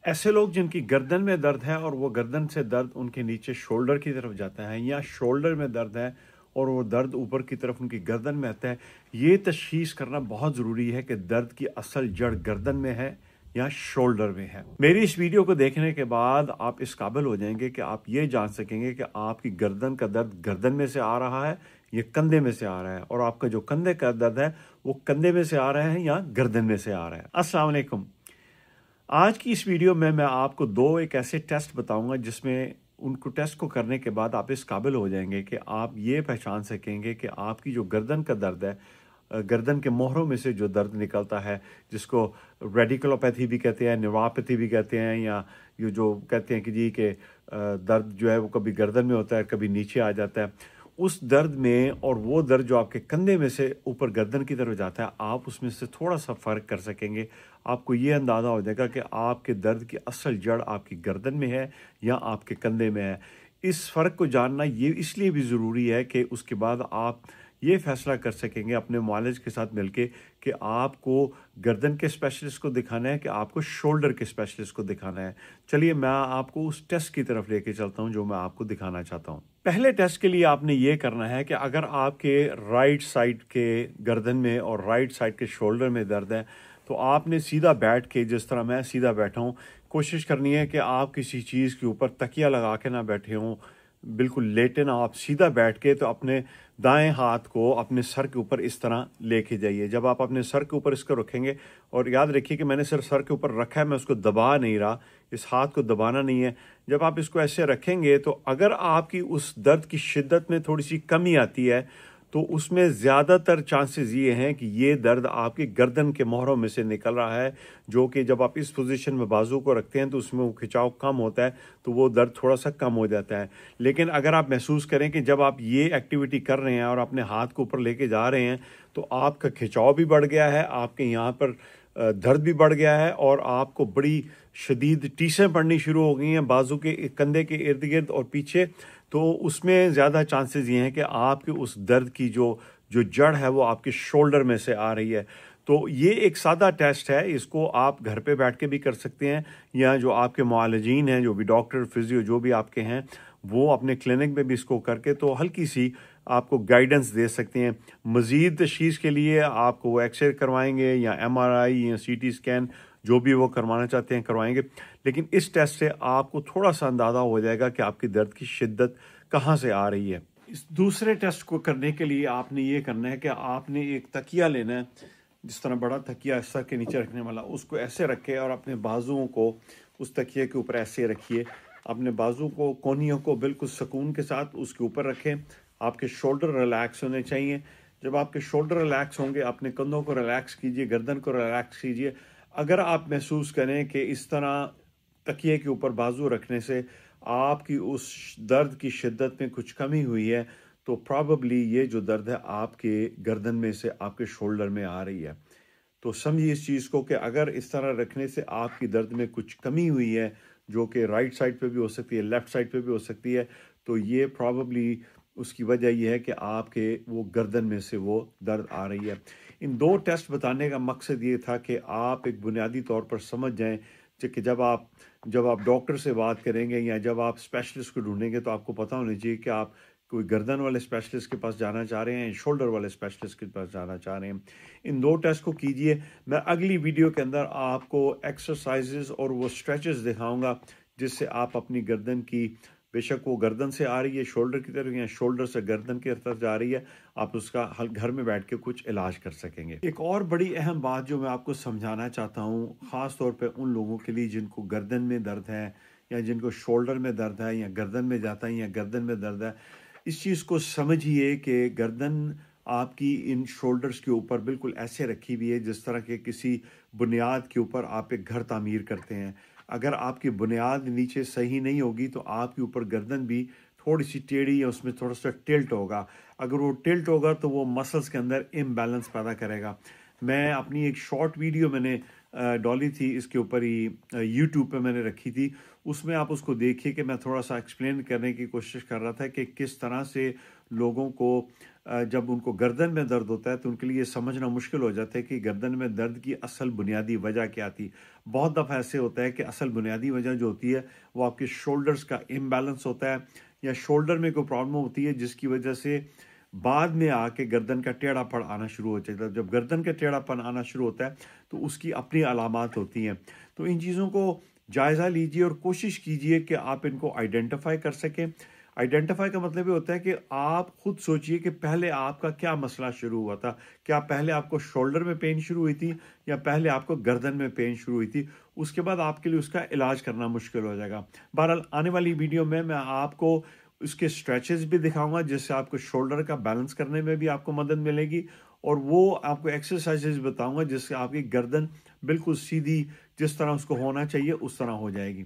ऐसे लोग जिनकी गर्दन में दर्द है और वो गर्दन से दर्द उनके नीचे शोल्डर की तरफ जाता है, या शोल्डर में दर्द है और वो दर्द ऊपर की तरफ उनकी गर्दन में आता है, ये तशखीस करना बहुत ज़रूरी है कि दर्द की असल जड़ गर्दन में है या शोल्डर में है। मेरी इस वीडियो को देखने के बाद आप इस काबिल हो जाएंगे कि आप ये जान सकेंगे कि आपकी गर्दन का दर्द गर्दन में से आ रहा है या कंधे में से आ रहा है, और आपका जो कंधे का दर्द है वो कंधे में से आ रहा है या गर्दन में से आ रहा है। अस्सलाम वालेकुम। आज की इस वीडियो में मैं आपको एक ऐसे टेस्ट बताऊंगा जिसमें उनको टेस्ट को करने के बाद आप इस काबिल हो जाएंगे कि आप ये पहचान सकेंगे कि आपकी जो गर्दन का दर्द है, गर्दन के मोहरों में से जो दर्द निकलता है, जिसको रेडिकुलोपैथी भी कहते हैं, न्यूरोपैथी भी कहते हैं, या ये जो कहते हैं कि जी के दर्द जो है वो कभी गर्दन में होता है, कभी नीचे आ जाता है, उस दर्द में और वो दर्द जो आपके कंधे में से ऊपर गर्दन की तरफ जाता है, आप उसमें से थोड़ा सा फ़र्क कर सकेंगे। आपको ये अंदाज़ा हो जाएगा कि आपके दर्द की असल जड़ आपकी गर्दन में है या आपके कंधे में है। इस फ़र्क को जानना ये इसलिए भी ज़रूरी है कि उसके बाद आप ये फैसला कर सकेंगे अपने मुआलिज के साथ मिलके कि आपको गर्दन के स्पेशलिस्ट को दिखाना है कि आपको शोल्डर के स्पेशलिस्ट को दिखाना है। चलिए मैं आपको उस टेस्ट की तरफ लेके चलता हूं जो मैं आपको दिखाना चाहता हूं। पहले टेस्ट के लिए आपने ये करना है कि अगर आपके राइट साइड के गर्दन में और राइट साइड के शोल्डर में दर्द है, तो आपने सीधा बैठ के, जिस तरह मैं सीधा बैठा हूँ, कोशिश करनी है कि आप किसी चीज़ के ऊपर तकिया लगा के ना बैठे हों, बिल्कुल लेटे ना, आप सीधा बैठ के तो अपने दाएं हाथ को अपने सर के ऊपर इस तरह लेके जाइए। जब आप अपने सर के ऊपर इसको रखेंगे, और याद रखिए कि मैंने सिर्फ सर के ऊपर रखा है, मैं उसको दबा नहीं रहा, इस हाथ को दबाना नहीं है। जब आप इसको ऐसे रखेंगे तो अगर आपकी उस दर्द की शिद्दत में थोड़ी सी कमी आती है तो उसमें ज़्यादातर चांसेस ये हैं कि ये दर्द आपकी गर्दन के मोहरों में से निकल रहा है, जो कि जब आप इस पोजीशन में बाजू को रखते हैं तो उसमें वो खिंचाव कम होता है, तो वो दर्द थोड़ा सा कम हो जाता है। लेकिन अगर आप महसूस करें कि जब आप ये एक्टिविटी कर रहे हैं और अपने हाथ को ऊपर लेके जा रहे हैं तो आपका खिंचाव भी बढ़ गया है, आपके यहाँ पर दर्द भी बढ़ गया है, और आपको बड़ी शदीद टीसें पड़नी शुरू हो गई हैं बाजू के, कंधे के इर्द गिर्द और पीछे, तो उसमें ज़्यादा चांसेस ये हैं कि आपके उस दर्द की जो जड़ है वो आपके शोल्डर में से आ रही है। तो ये एक सादा टेस्ट है, इसको आप घर पे बैठ के भी कर सकते हैं, या जो आपके मुआलिजीन हैं, जो भी डॉक्टर फिजियो जो भी आपके हैं, वो अपने क्लिनिक में भी इसको करके तो हल्की सी आपको गाइडेंस दे सकते हैं। मज़ीद तशख़ीस के लिए आपको वो एक्सरे करवाएंगे या MRI या CT स्कैन, जो भी वो करवाना चाहते हैं करवाएंगे। लेकिन इस टेस्ट से आपको थोड़ा सा अंदाज़ा हो जाएगा कि आपकी दर्द की शिद्दत कहाँ से आ रही है। इस दूसरे टेस्ट को करने के लिए आपने ये करना है कि आपने एक तकिया लेना है, जिस तरह बड़ा तकिया सर के नीचे रखने वाला, उसको ऐसे रखें और अपने बाजुओं को उस तकिए के ऊपर ऐसे रखिए। अपने बाजू को, कोहनियों को बिल्कुल सुकून के साथ उसके ऊपर रखें। आपके शोल्डर रिलैक्स होने चाहिए। जब आपके शोल्डर रिलैक्स होंगे, अपने कंधों को रिलैक्स कीजिए, गर्दन को रिलैक्स कीजिए। अगर आप महसूस करें कि इस तरह तकिए के ऊपर बाजू रखने से आपकी उस दर्द की शिद्दत में कुछ कमी हुई है, तो प्रॉबली ये जो दर्द है आपके गर्दन में से आपके शोल्डर में आ रही है। तो समझिए इस चीज़ को कि अगर इस तरह रखने से आपकी दर्द में कुछ कमी हुई है, जो कि राइट साइड पे भी हो सकती है, लेफ़्ट साइड पे भी हो सकती है, तो ये प्रॉबली उसकी वजह यह है कि आपके वो गर्दन में से वो दर्द आ रही है। इन दो टेस्ट बताने का मकसद ये था कि आप एक बुनियादी तौर पर समझ जाएं कि जब आप डॉक्टर से बात करेंगे या जब आप स्पेशलिस्ट को ढूंढेंगे, तो आपको पता होना चाहिए कि आप कोई गर्दन वाले स्पेशलिस्ट के पास जाना चाह रहे हैं, शोल्डर वाले स्पेशलिस्ट के पास जाना चाह रहे हैं। इन दो टेस्ट को कीजिए। मैं अगली वीडियो के अंदर आपको एक्सरसाइजेस और वो स्ट्रेचेस दिखाऊंगा जिससे आप अपनी गर्दन की, बेशक वो गर्दन से आ रही है शोल्डर की तरफ या शोल्डर से गर्दन की तरफ जा रही है, आप उसका हल घर में बैठ के कुछ इलाज कर सकेंगे। एक और बड़ी अहम बात जो मैं आपको समझाना चाहता हूँ, ख़ास तौर पे उन लोगों के लिए जिनको गर्दन में दर्द है या जिनको शोल्डर में दर्द है या गर्दन में जाता है या गर्दन में दर्द है, इस चीज़ को समझिए कि गर्दन आपकी इन शोल्डर्स के ऊपर बिल्कुल ऐसे रखी हुई है जिस तरह के किसी बुनियाद के ऊपर आप एक घर तामीर करते हैं। अगर आपकी बुनियाद नीचे सही नहीं होगी तो आपके ऊपर गर्दन भी थोड़ी सी टेढ़ी या उसमें थोड़ा सा टिल्ट होगा। अगर वो टिल्ट होगा तो वो मसल्स के अंदर इम्बैलेंस पैदा करेगा। मैं अपनी एक शॉर्ट वीडियो मैंने ڈالی تھی اس کے اوپر ہی یوٹیوب پہ میں نے رکھی تھی، اس میں آپ اس کو دیکھیے کہ میں تھوڑا سا ایکسپلین کرنے کی کوشش کر رہا تھا کہ کس طرح سے لوگوں کو جب ان کو گردن میں درد ہوتا ہے تو ان کے لیے سمجھنا مشکل ہو جاتا ہے کہ گردن میں درد کی اصل بنیادی وجہ کیا تھی۔ بہت دفعہ ایسے ہوتا ہے کہ اصل بنیادی وجہ جو ہوتی ہے وہ آپ کے شولڈرز کا امبیلنس ہوتا ہے، یا شولڈر میں کوئی پرابلم ہوتی ہے جس کی وجہ سے بعد میں آ کے گردن کا ٹیڑھا پن آنا شروع ہو جاتا ہے۔ جب گردن کا ٹیڑھا پن آنا شروع ہوتا ہے تو اس کی اپنی علامات ہوتی ہیں۔ تو ان چیزوں کو جائزہ لیجئے اور کوشش کیجئے کہ آپ ان کو آئیڈینٹیفائی کر سکیں۔ آئیڈینٹیفائی کا مطلب یہ ہوتا ہے کہ آپ خود سوچئے کہ پہلے آپ کا کیا مسئلہ شروع ہوا تھا۔ کیا پہلے آپ کو شولڈر میں پین شروع ہوئی تھی یا پہلے آپ کو گردن میں پین شروع ہوئی تھی؟ اس کے بعد آپ کے لیے اس کا علاج کرنا مشکل ہو جائے گا۔ بہرحال آنے والی ویڈیو میں آپ کو اس کے اسٹریچز بھی دکھاؤں گا جس سے آپ کو شولڈر کا بیلنس کرنے میں بھی آپ کو مدد ملے گی، اور وہ آپ کو ایکسرسائزز بتاؤں گا جس سے آپ کی گردن بالکل سیدھی جس طرح اس کو ہونا چاہیے اس طرح ہو جائے گی۔